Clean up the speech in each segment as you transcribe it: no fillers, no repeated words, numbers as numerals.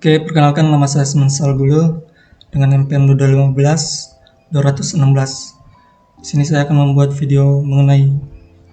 Oke, perkenalkan nama saya Semensal Bulu dengan MPN 215 216. Di sini saya akan membuat video mengenai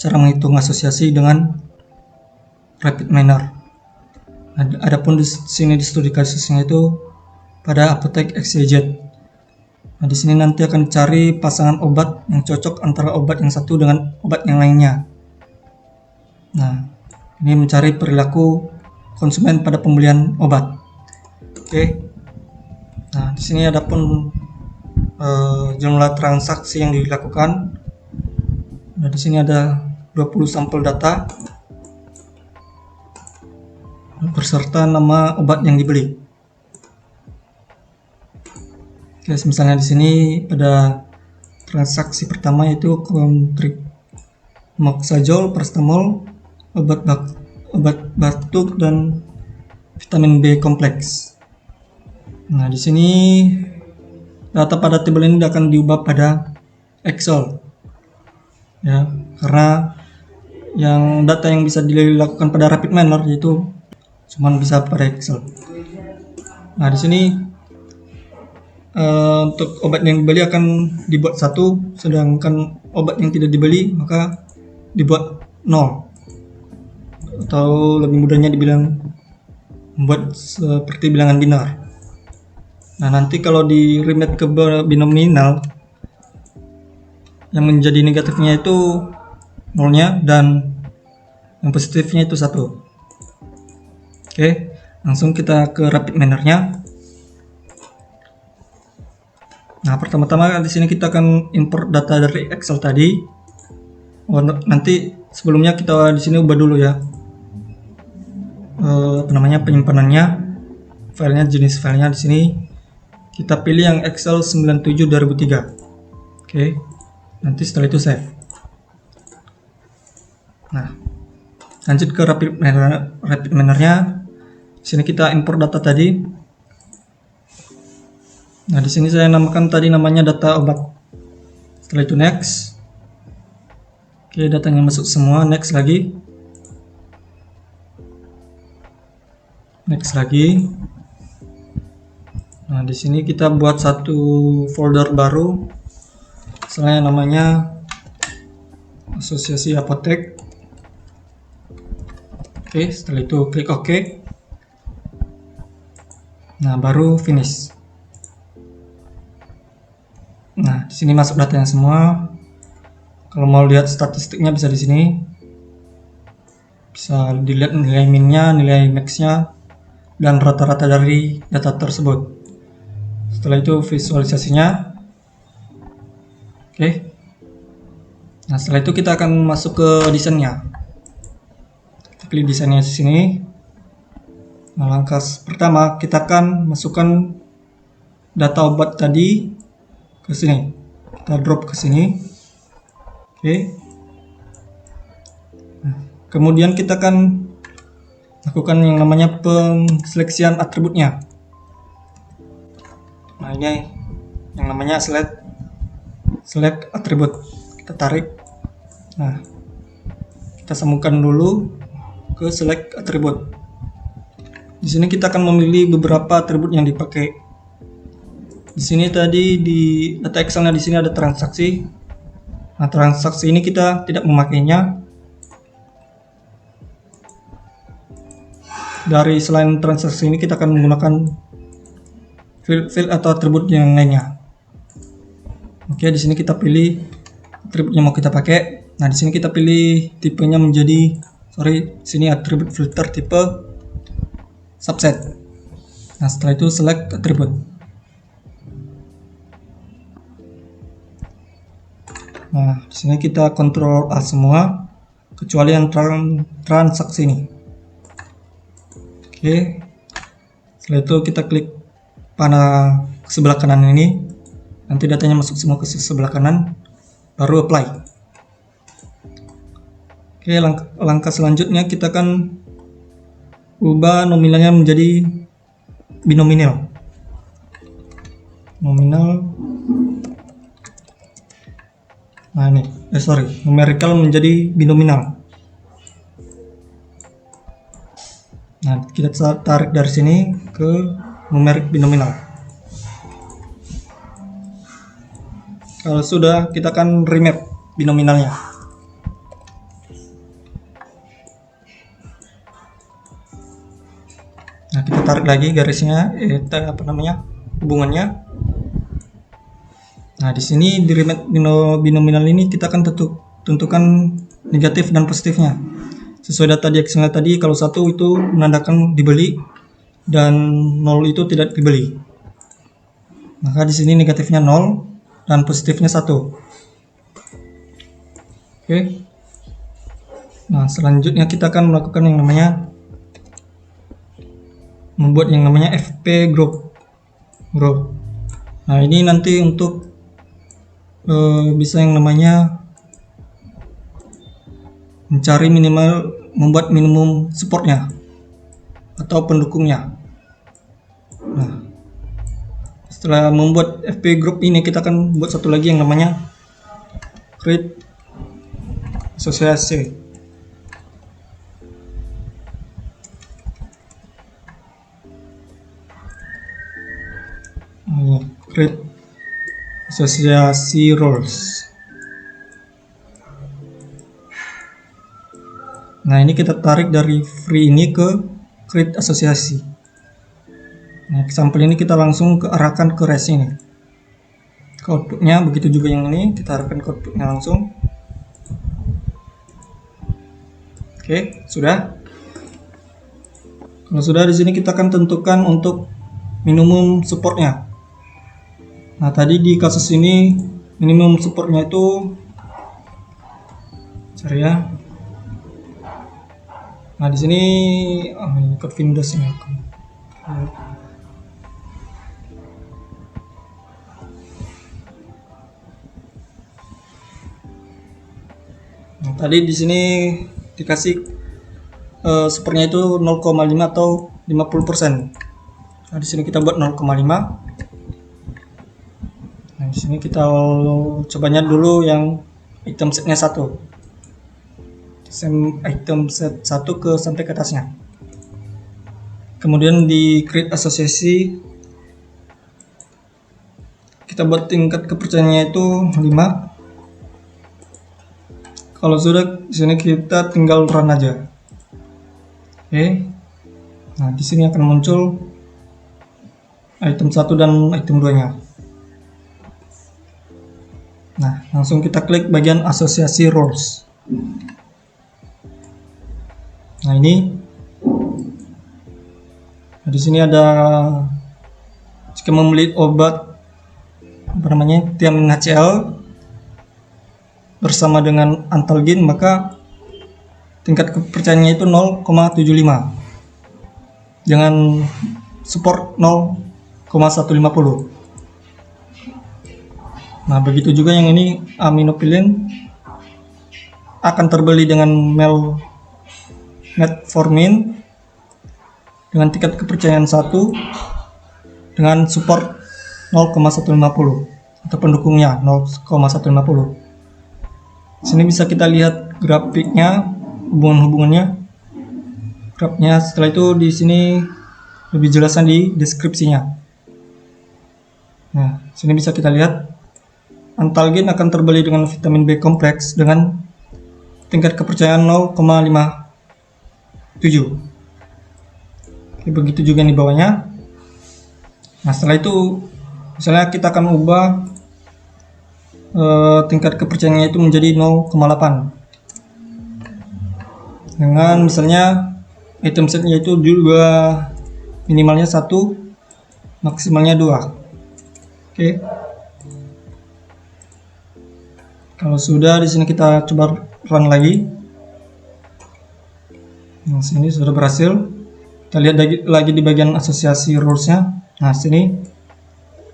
cara menghitung asosiasi dengan rapid minor. Adapun di sini di studi kasusnya itu pada apotek XYZ. Di sini nanti akan cari pasangan obat yang cocok antara obat yang satu dengan obat yang lainnya. Nah, ini mencari perilaku konsumen pada pembelian obat. Oke. Nah, di sini ada pun jumlah transaksi yang dilakukan. Nah, di sini ada 20 sampel data beserta nama obat yang dibeli. Oke, misalnya di sini pada transaksi pertama yaitu Moxazol, paracetamol, obat batuk dan vitamin B kompleks. Nah, di sini data pada tabel ini akan diubah pada Excel, ya, karena yang data yang bisa dilakukan pada rapid minor yaitu cuma bisa pada Excel. Nah, di sini untuk obat yang dibeli akan dibuat 1, sedangkan obat yang tidak dibeli maka dibuat 0, atau lebih mudahnya dibilang membuat seperti bilangan binar. Nah, nanti kalau di remit ke binominal, yang menjadi negatifnya itu 0-nya dan yang positifnya itu 1. Oke, langsung kita ke rapid minornya. Nah, pertama-tama di sini kita akan import data dari Excel tadi. Nanti sebelumnya kita di sini ubah dulu ya. Penyimpanannya, filenya, jenis filenya di sini. Kita pilih yang Excel 97 2003. Oke. Nanti setelah itu save. Nah, lanjut ke rapid minornya. Di sini kita import data tadi. Nah, di sini saya namakan tadi namanya data obat. Setelah itu next. Oke, datanya masuk semua. Next lagi. Next lagi. Nah, di sini kita buat satu folder baru. Misalnya namanya asosiasi apotek. Oke, setelah itu klik OK. Nah, baru finish. Nah, di sini masuk datanya semua. Kalau mau lihat statistiknya bisa di sini. Bisa dilihat nilai minnya, nilai maxnya, dan rata-rata dari data tersebut. Setelah itu visualisasinya. Oke. Nah, setelah itu kita akan masuk ke desainnya. Kita pilih desainnya di sini. Nah, langkah pertama kita akan masukkan data obat tadi ke sini. Kita drop ke sini. Oke. Nah, kemudian kita akan lakukan yang namanya penseleksian atributnya. Nah, ini yang namanya select atribut. Kita tarik. Nah, kita sambungkan dulu ke select atribut. Di sini kita akan memilih beberapa atribut yang dipakai. Di sini tadi di data Excelnya di sini ada transaksi. Nah, transaksi ini kita tidak memakainya. Dari selain transaksi ini kita akan menggunakan field atau atribut yang lainnya. Oke, di sini kita pilih atribut yang mau kita pakai. Nah, di sini kita pilih tipenya menjadi sini atribut filter tipe subset. Nah, setelah itu select atribut. Nah, di sini kita kontrol A semua kecuali yang transaksi ini. Oke. Setelah itu kita klik panah sebelah kanan ini, nanti datanya masuk semua ke sebelah kanan, baru apply. Oke, langkah selanjutnya kita akan ubah nominalnya menjadi binominal. Nah, ini numerical menjadi binominal. Nah, kita tarik dari sini ke numerik binominal. Kalau sudah, kita akan remap binominalnya. Nah, kita tarik lagi garisnya, hubungannya. Nah, di sini di remap binominal ini kita akan tentukan negatif dan positifnya. Sesuai data diagonal tadi, kalau 1 itu menandakan dibeli dan 0 itu tidak dibeli. Maka di sini negatifnya 0 dan positifnya 1. Oke. Nah, selanjutnya kita akan melakukan yang namanya membuat yang namanya FP group. Nah, ini nanti untuk bisa yang namanya mencari membuat minimum supportnya atau pendukungnya. Nah, setelah membuat FP group ini, kita akan buat satu lagi yang namanya create asosiasi. Create asosiasi roles. Nah, ini kita tarik dari free ini ke create asosiasi. Nah, sampel ini kita langsung arahkan ke res ini, ke outputnya. Begitu juga yang ini, kita arahkan ke outputnya langsung. Oke, sudah. Kalau sudah, di sini kita akan tentukan untuk minimum supportnya. Nah, tadi di kasus ini minimum supportnya itu, cari ya. Nah, di sini ikut Windows ini. Nah, tadi di sini dikasih supportnya itu 0,5 atau 50%. Nah, di sini kita buat 0,5. Nah, di sini kita cobanya dulu yang item setnya 1. Item set 1 sampai ke atasnya. Kemudian di create asosiasi kita buat tingkat kepercayaannya itu 5. Kalau sudah, di sini kita tinggal run aja. Oke. Nah, di sini akan muncul item 1 dan item 2-nya. Nah, langsung kita klik bagian asosiasi roles. Nah, ini. Nah, di sini ada jika membeli obat Thiamin HCl bersama dengan Antalgin, maka tingkat kepercayaannya itu 0,75 dengan support 0,150. Nah, begitu juga yang ini aminopilin akan terbeli dengan metformin dengan tingkat kepercayaan 1 dengan support 0,150 atau pendukungnya 0,150. Sini bisa kita lihat grafiknya, hubungannya, grafnya. Setelah itu di sini lebih jelasnya di deskripsinya. Nah, sini bisa kita lihat Antalgin akan terbeli dengan vitamin B kompleks dengan tingkat kepercayaan 0,57. Oke, begitu juga di bawahnya. Nah, setelah itu misalnya kita akan ubah tingkat kepercayaannya itu menjadi 0,8 dengan misalnya item setnya itu juga minimalnya 1, maksimalnya 2. Oke. Kalau sudah, di sini kita coba run lagi. Nah, sini sudah berhasil. Kita lihat lagi di bagian asosiasi rules-nya. Nah, sini.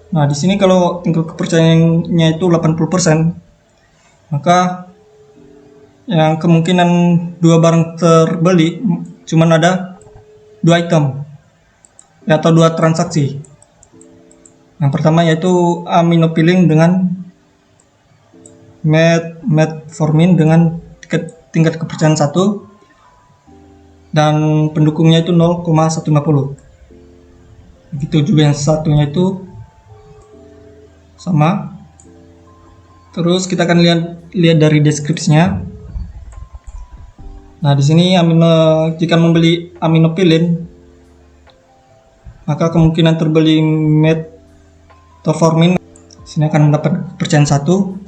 Nah, di sini kalau tingkat kepercayaannya itu 80%, maka yang kemungkinan 2 barang terbeli cuman ada 2 item atau 2 transaksi. Yang pertama yaitu aminopilin dengan metformin dengan tingkat kepercayaan 1 dan pendukungnya itu 0,150. Begitu juga yang satunya itu sama. Terus kita akan lihat dari deskripsinya. Nah, di sini jika membeli aminopilin, maka kemungkinan terbeli metformin sini akan mendapat kepercayaan 1.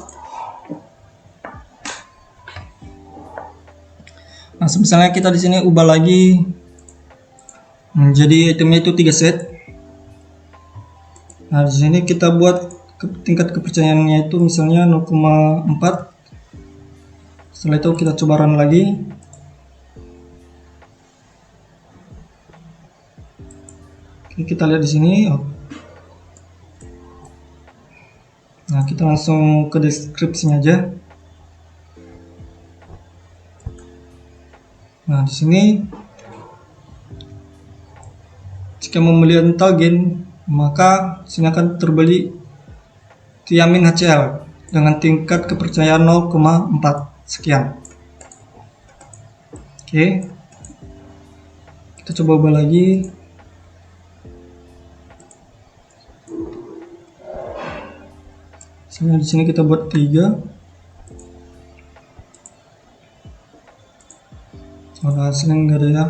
Nah, misalnya kita di sini ubah lagi menjadi itemnya itu 3 set. Nah, di sini kita buat tingkat kepercayaannya itu misalnya 0,4. Setelah itu kita coba run lagi. Oke, kita lihat di sini. Nah, kita langsung ke deskripsinya aja. Nah, di sini jika membeli Antalgin, maka sini akan terbeli Thiamin HCl dengan tingkat kepercayaan 0,4 sekian. Oke, kita coba ubah lagi. Misalnya di sini kita buat 3. Hasilnya enggak ada ya.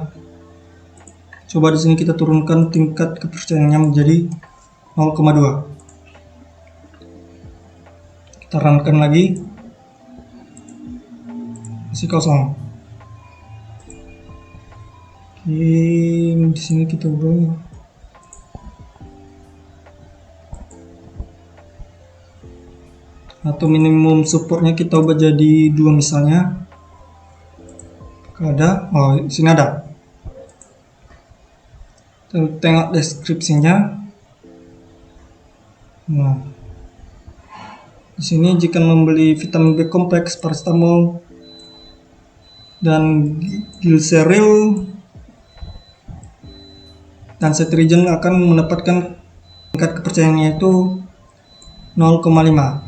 Coba di sini kita turunkan tingkat kepercayaannya menjadi 0,2. Kita runkan lagi. Masih kosong. Oke, di sini kita ubah. Atau minimum supportnya kita ubah jadi 2 misalnya. Ada, di sini ada. Tengok deskripsinya. Nah, di sini jika membeli vitamin B kompleks, paracetamol, dan glyceril dan cetirizine akan mendapatkan tingkat kepercayaannya itu 0,5.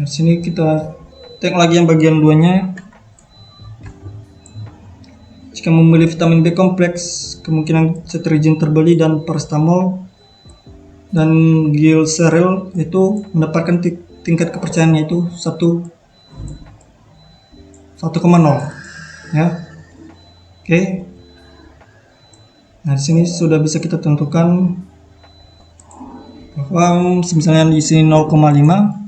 Di sini kita tengok lagi yang bagian 2-nya. Jika membeli vitamin B kompleks, kemungkinan cetirizine terbeli dan paracetamol dan glyceril itu mendapatkan tingkat kepercayaannya itu 1,0 ya. Oke. Nah, di sini sudah bisa kita tentukan bahwa misalnya di sini 0,5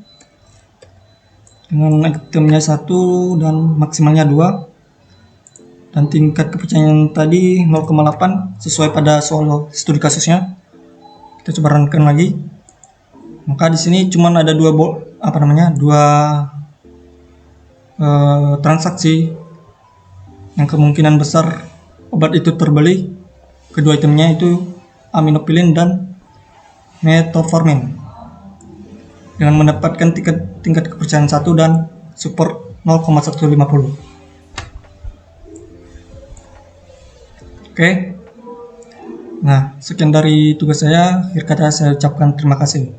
dengan itemnya 1 dan maksimalnya 2 dan tingkat kepercayaan tadi 0,8 sesuai pada soal studi kasusnya. Kita coba runkan lagi. Maka di sini cuma ada dua transaksi yang kemungkinan besar obat itu terbeli. Kedua itemnya itu aminopilin dan metformin dengan mendapatkan tingkat kepercayaan 1 dan support 0,150. Oke. Nah, sekian dari tugas saya. Akhir kata saya ucapkan terima kasih.